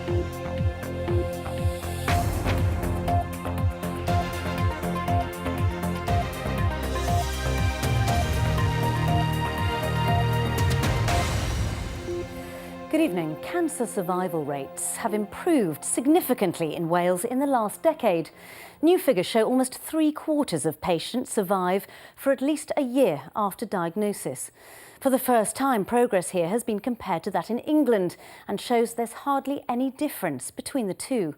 Good evening. Cancer survival rates have improved significantly in Wales in the last decade. New figures show almost 3/4 of patients survive for at least a year after diagnosis. For the first time, progress here has been compared to that in England and shows there's hardly any difference between the two.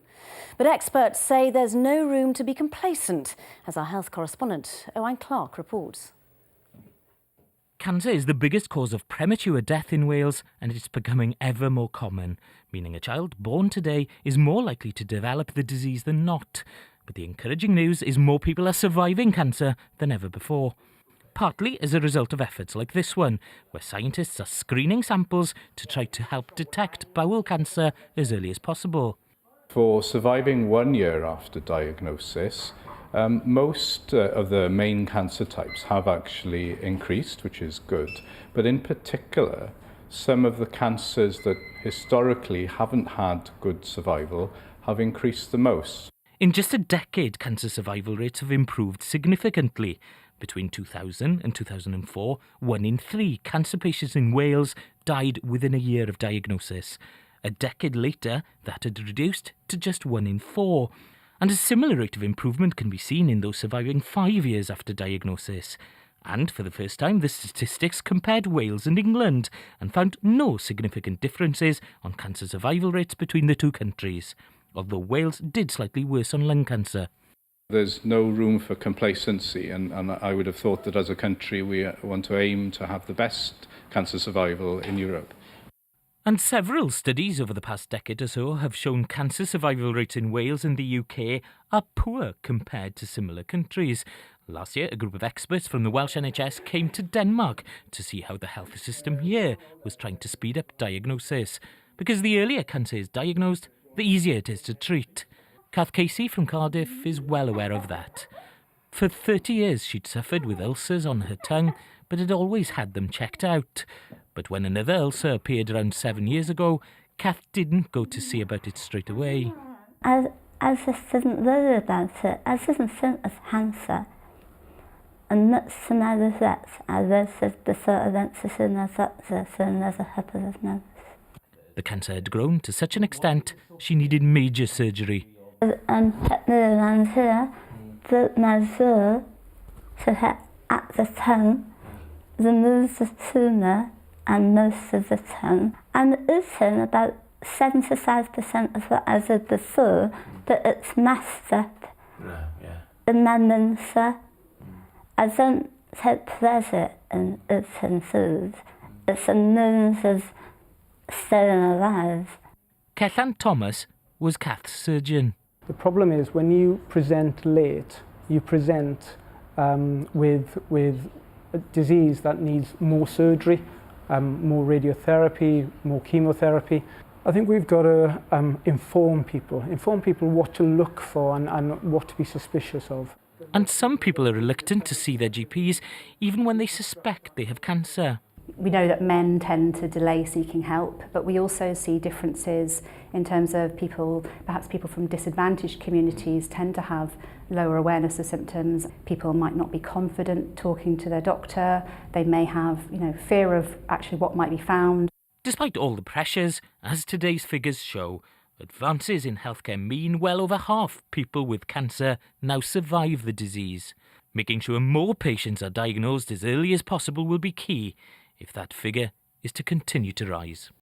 But experts say there's no room to be complacent, as our health correspondent Owain Clark reports. Cancer is the biggest cause of premature death in Wales, and it's becoming ever more common, meaning a child born today is more likely to develop the disease than not. But the encouraging news is more people are surviving cancer than ever before. Partly as a result of efforts like this one, where scientists are screening samples to try to help detect bowel cancer as early as possible. For surviving 1 year after diagnosis, most of the main cancer types have actually increased, which is good. But in particular, some of the cancers that historically haven't had good survival have increased the most. In just a decade, cancer survival rates have improved significantly. Between 2000 and 2004, 1 in 3 cancer patients in Wales died within a year of diagnosis. A decade later, that had reduced to just 1 in 4. And a similar rate of improvement can be seen in those surviving 5 years after diagnosis. And for the first time, the statistics compared Wales and England and found no significant differences on cancer survival rates between the two countries, although Wales did slightly worse on lung cancer. There's no room for complacency, and I would have thought that as a country we want to aim to have the best cancer survival in Europe. And several studies over the past decade or so have shown cancer survival rates in Wales and the UK are poor compared to similar countries. Last year, a group of experts from the Welsh NHS came to Denmark to see how the health system here was trying to speed up diagnosis. Because the earlier cancer is diagnosed, the easier it is to treat. Kath Casey from Cardiff is well aware of that. For 30 years, she'd suffered with ulcers on her tongue, but had always had them checked out. But when another ulcer appeared around 7 years ago, Kath didn't go to see about it straight away. I just didn't worry about it. I didn't think of cancer. And much to my regret, I waited before I went to see my doctor for another couple of months. The cancer had grown to such an extent she needed major surgery. And hit me around here, broke my jaw, to hit at the tongue, removed the tumour and most of the tongue. I'm eating about 75% of what I did before, but it's masked up in my mincer. I don't take pleasure in eating food. It's a means of staying alive. Kellan Thomas was Kath's surgeon. The problem is when you present late, you present with a disease that needs more surgery, more radiotherapy, more chemotherapy. I think we've got to inform people what to look for and what to be suspicious of. And some people are reluctant to see their GPs even when they suspect they have cancer. We know that men tend to delay seeking help, but we also see differences in terms of people, perhaps people from disadvantaged communities tend to have lower awareness of symptoms. People might not be confident talking to their doctor. They may have, fear of actually what might be found. Despite all the pressures, as today's figures show, advances in healthcare mean well over half people with cancer now survive the disease. Making sure more patients are diagnosed as early as possible will be key if that figure is to continue to rise.